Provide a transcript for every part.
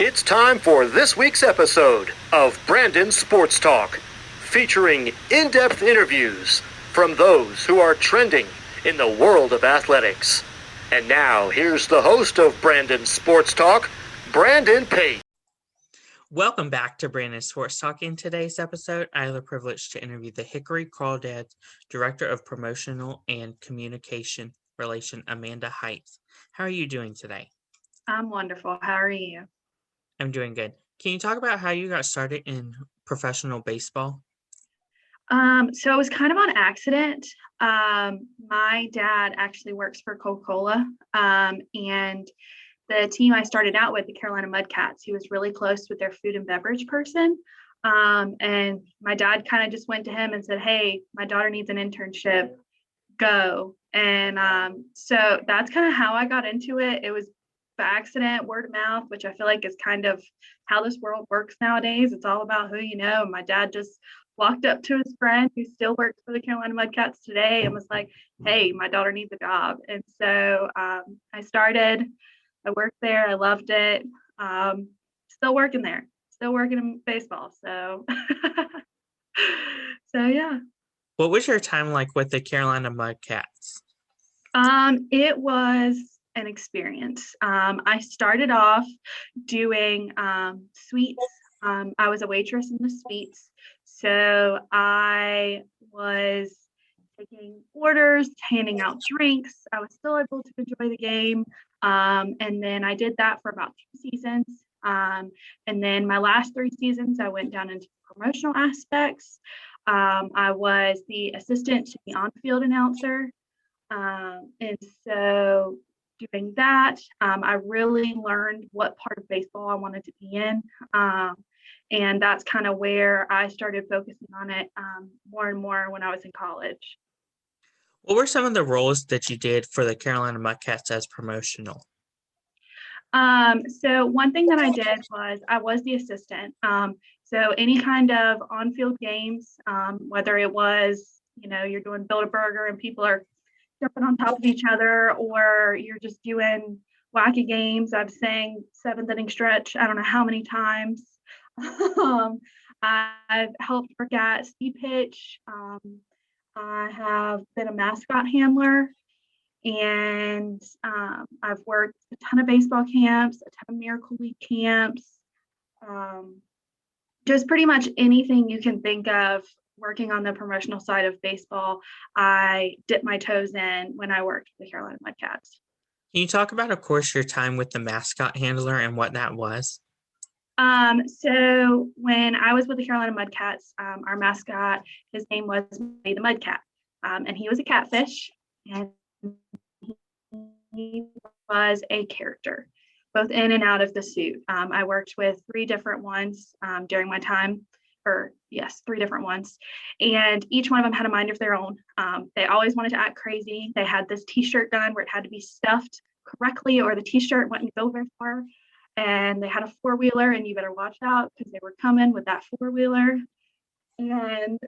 It's time for this week's episode of Brandon Sports Talk, featuring in-depth interviews from those who are trending in the world of athletics. And now, here's the host of Brandon Sports Talk, Brandon Pate. Welcome back to Brandon Sports Talk. In today's episode, I have the privilege to interview the Hickory Crawdads Director of Promotional and Communication Relation, Amanda Heights. How are you doing today? I'm wonderful. How are you? I'm doing good. Can you talk about how you got started in professional baseball? So it was kind of on accident. My dad actually works for Coca-Cola, and the team I started out with, the Carolina Mudcats, he was really close with their food and beverage person. And my dad kind of just went to him and said, "Hey, my daughter needs an internship. Go." And so that's kind of how I got into it. It was by accident, word of mouth, which I feel like is kind of how this world works nowadays. It's all about who you know. My dad just walked up to his friend who still works for the Carolina Mudcats today and was like, "Hey, my daughter needs a job." And so I started. I worked there. I loved it. Still working there. Still working in baseball. So, yeah. What was your time like with the Carolina Mudcats? It was an experience. I started off doing suites. I was a waitress in the suites. So I was taking orders, handing out drinks. I was still able to enjoy the game. And then I did that for about 2 seasons. And then my last 3 seasons, I went down into promotional aspects. I was the assistant to the on-field announcer. And so doing that, I really learned what part of baseball I wanted to be in. And that's kind of where I started focusing on it more and more when I was in college. What were some of the roles that you did for the Carolina Mudcats as promotional? So one thing that I did was I was the assistant. So any kind of on-field games, whether it was, you're doing Build-A-Burger and people are jumping on top of each other, or you're just doing wacky games. I've sang 7th inning stretch I don't know how many times. I've helped work at speed pitch. I have been a mascot handler, and I've worked a ton of baseball camps, a ton of Miracle League camps, just pretty much anything you can think of. Working on the promotional side of baseball, I dipped my toes in when I worked for the Carolina Mudcats. Can you talk about, of course, your time with the mascot handler and what that was? So when I was with the Carolina Mudcats, our mascot, his name was the Mudcat, and he was a catfish, and he was a character, both in and out of the suit. I worked with 3 different ones during my time. 3 different ones. And each one of them had a mind of their own. They always wanted to act crazy. They had this t-shirt gun where it had to be stuffed correctly or the t-shirt wouldn't go very far. And they had a 4-wheeler, and you better watch out because they were coming with that 4-wheeler. And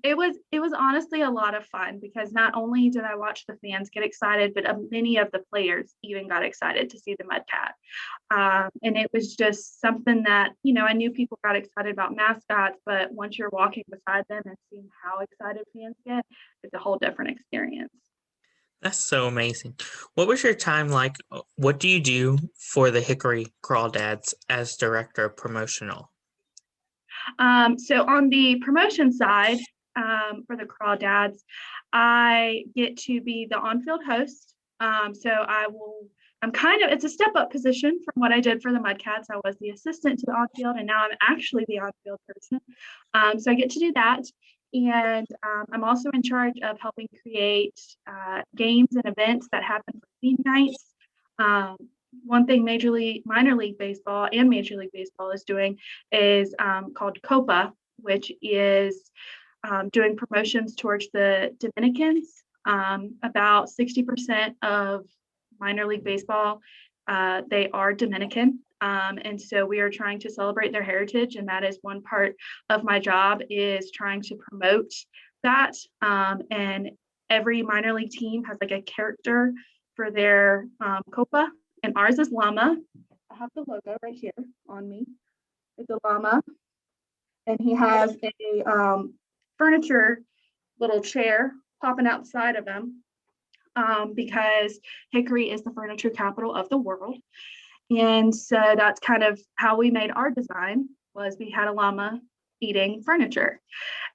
it was honestly a lot of fun because not only did I watch the fans get excited, but many of the players even got excited to see the Mudcat. And it was just something that, I knew people got excited about mascots, but once you're walking beside them and seeing how excited fans get, it's a whole different experience. That's so amazing. What was your time like? What do you do for the Hickory Crawdads as Director of Promotional? So on the promotion side, for the Crawdads, I get to be the on-field host. It's a step up position from what I did for the Mudcats. I was the assistant to the on-field, and now I'm actually the on-field person. So I get to do that. And I'm also in charge of helping create games and events that happen for theme nights. One thing minor league baseball and Major League Baseball is doing is called COPA, which is doing promotions towards the Dominicans. About 60% of minor league baseball, they are Dominican. And so we are trying to celebrate their heritage. And that is one part of my job, is trying to promote that. And every minor league team has like a character for their COPA. And ours is llama. I have the logo right here on me. It's a llama, and he has a furniture little chair popping outside of him, because Hickory is the furniture capital of the world. And so that's kind of how we made our design, was we had a llama eating furniture.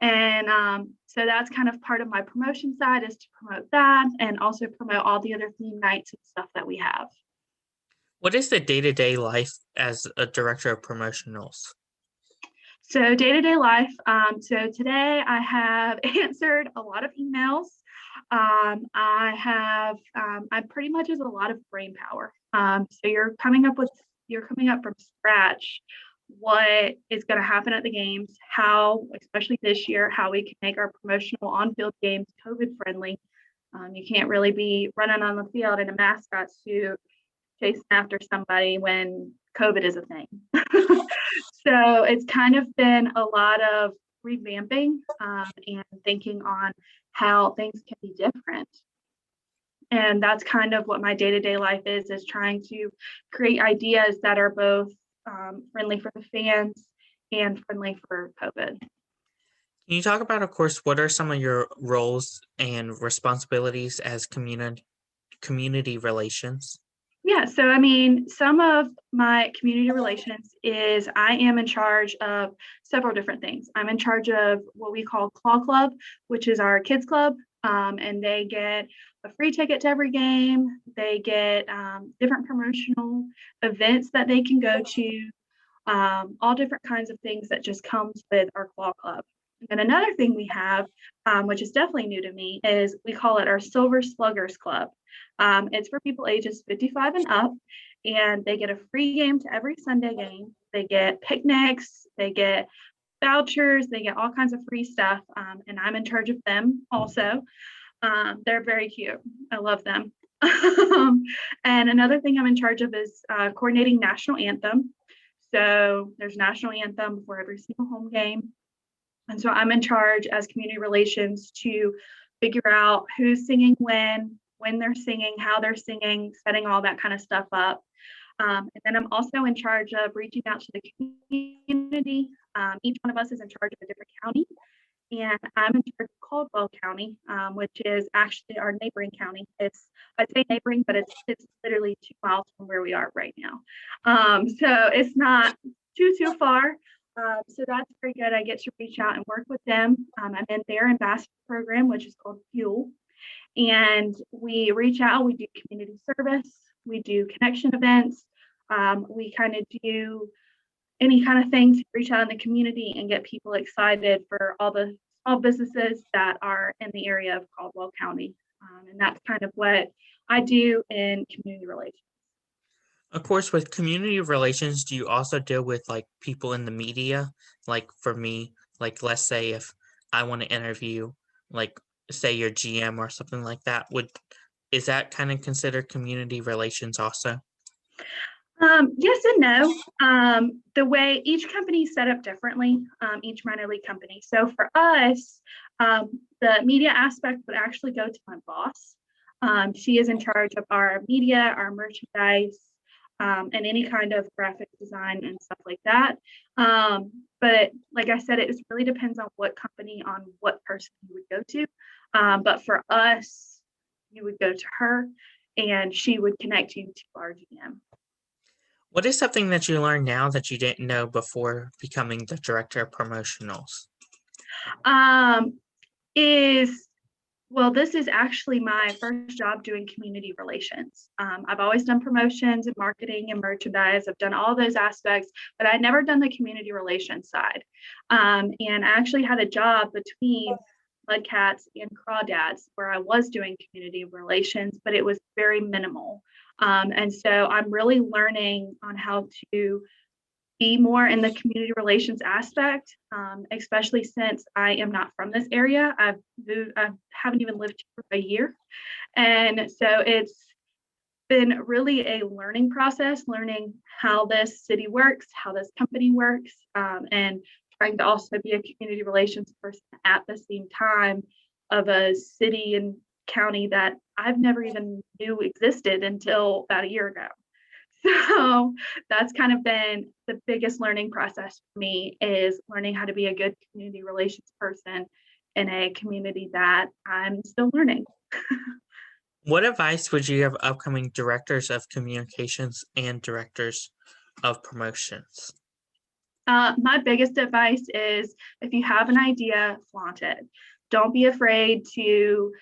And so that's kind of part of my promotion side, is to promote that and also promote all the other theme nights and stuff that we have. What is the day-to-day life as a director of promotionals? So day-to-day life. So today I have answered a lot of emails. I pretty much has a lot of brain power. So you're coming up from scratch what is going to happen at the games, how, especially this year, how we can make our promotional on-field games COVID friendly. You can't really be running on the field in a mascot suit chasing after somebody when COVID is a thing. So it's kind of been a lot of revamping and thinking on how things can be different. And that's kind of what my day-to-day life is trying to create ideas that are both friendly for the fans and friendly for COVID. Can you talk about, of course, what are some of your roles and responsibilities as community relations? Yeah, so I mean, some of my community relations is I am in charge of several different things. I'm in charge of what we call Claw Club, which is our kids club, and they get a free ticket to every game. They get different promotional events that they can go to, all different kinds of things that just comes with our Claw Club. And another thing we have, which is definitely new to me, is we call it our Silver Sluggers Club. It's for people ages 55 and up, and they get a free game to every Sunday game. They get picnics, they get vouchers, they get all kinds of free stuff, and I'm in charge of them also. They're very cute. I love them. And another thing I'm in charge of is coordinating National Anthem. So there's National Anthem for every single home game. And so I'm in charge as community relations to figure out who's singing when they're singing, how they're singing, setting all that kind of stuff up. And then I'm also in charge of reaching out to the community. Each one of us is in charge of a different county. And I'm in charge of Caldwell County, which is actually our neighboring county. I say neighboring, but it's literally 2 miles from where we are right now. So it's not too far. So that's very good. I get to reach out and work with them. I'm in their ambassador program, which is called Fuel. And we reach out, we do community service, we do connection events. We kind of do any kind of thing to reach out in the community and get people excited for all the small businesses that are in the area of Caldwell County. And that's kind of what I do in community relations. Of course, with community relations, do you also deal with like people in the media? Like for me, like let's say if I want to interview, like say your GM or something like that, is that kind of considered community relations also? Yes and no. The way each company is set up differently, each minor league company. So for us, the media aspect would actually go to my boss. She is in charge of our media, our merchandise, and any kind of graphic design and stuff like that. But like I said, it just really depends on what company, on what person you would go to. But for us, you would go to her and she would connect you to our GM. What is something that you learned now that you didn't know before becoming the director of promotionals? Well, this is actually my first job doing community relations. I've always done promotions and marketing and merchandise. I've done all those aspects, but I'd never done the community relations side. And I actually had a job between Mudcats and Crawdads where I was doing community relations, but it was very minimal. And so I'm really learning on how to be more in the community relations aspect, especially since I am not from this area. I haven't even lived here for a year. And so it's been really a learning process, learning how this city works, how this company works, and trying to also be a community relations person at the same time of a city and county that I've never even knew existed until about a year ago. So that's kind of been the biggest learning process for me, is learning how to be a good community relations person in a community that I'm still learning. What advice would you give upcoming directors of communications and directors of promotions? My biggest advice is, if you have an idea, flaunt it. Don't be afraid to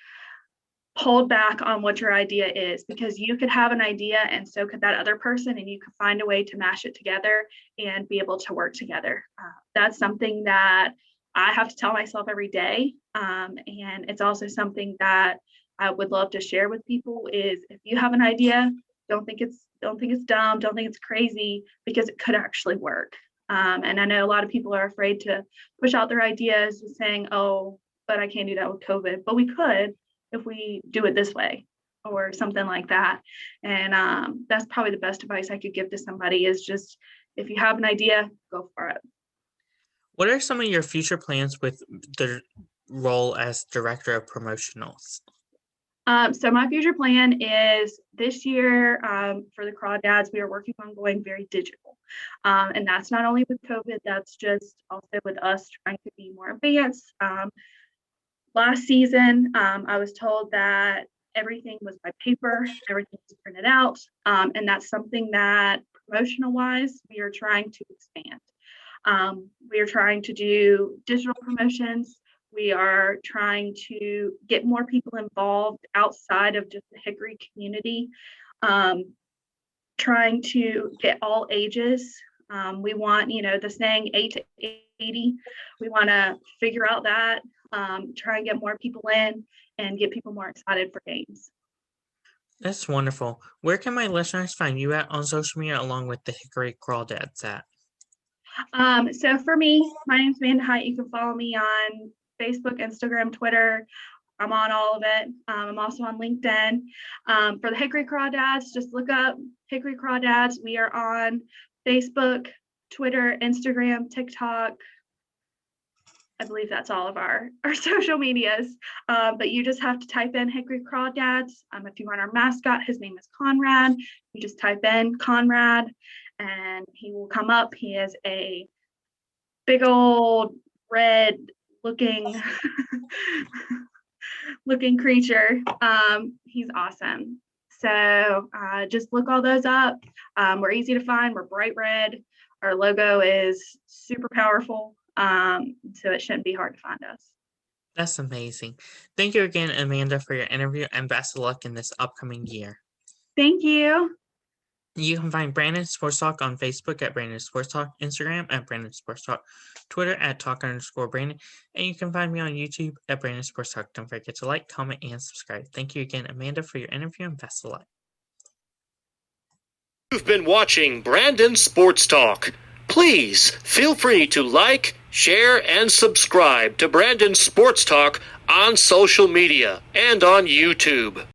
hold back on what your idea is, because you could have an idea and so could that other person, and you could find a way to mash it together and be able to work together. That's something that I have to tell myself every day. And it's also something that I would love to share with people, is if you have an idea, don't think it's dumb, don't think it's crazy, because it could actually work. And I know a lot of people are afraid to push out their ideas, saying, oh, but I can't do that with COVID. But we could, if we do it this way or something like that. And that's probably the best advice I could give to somebody, is just, if you have an idea, go for it. What are some of your future plans with the role as Director of Promotionals? So my future plan is, this year, for the Crawdads, we are working on going very digital. And that's not only with COVID, that's just also with us trying to be more advanced. Last season, I was told that everything was by paper, everything was printed out. And that's something that, promotional wise, we are trying to expand. We are trying to do digital promotions. We are trying to get more people involved outside of just the Hickory community, trying to get all ages. We want, the saying 8 to 80. We want to figure out that, try and get more people in and get people more excited for games. That's wonderful. Where can my listeners find you at on social media, along with the Hickory Crawdads app? So for me, my name is Amanda Height. You can follow me on Facebook, Instagram, Twitter. I'm on all of it. I'm also on LinkedIn. For the Hickory Crawdads, just look up Hickory Crawdads. We are on Facebook, Twitter, Instagram, TikTok. I believe that's all of our social medias. But you just have to type in Hickory Crawdads. If you want our mascot, his name is Conrad. You just type in Conrad and he will come up. He is a big old red looking creature. He's awesome. So just look all those up. We're easy to find. We're bright red. Our logo is super powerful. So it shouldn't be hard to find us. That's amazing. Thank you again, Amanda, for your interview, and best of luck in this upcoming year. Thank you. You can find Brandon Sports Talk on Facebook at Brandon Sports Talk, Instagram at Brandon Sports Talk, Twitter at Talk_Brandon, and you can find me on YouTube at Brandon Sports Talk. Don't forget to like, comment, and subscribe. Thank you again, Amanda, for your interview, and best of luck. You've been watching Brandon Sports Talk. Please feel free to like, share, and subscribe to Brandon Sports Talk on social media and on YouTube.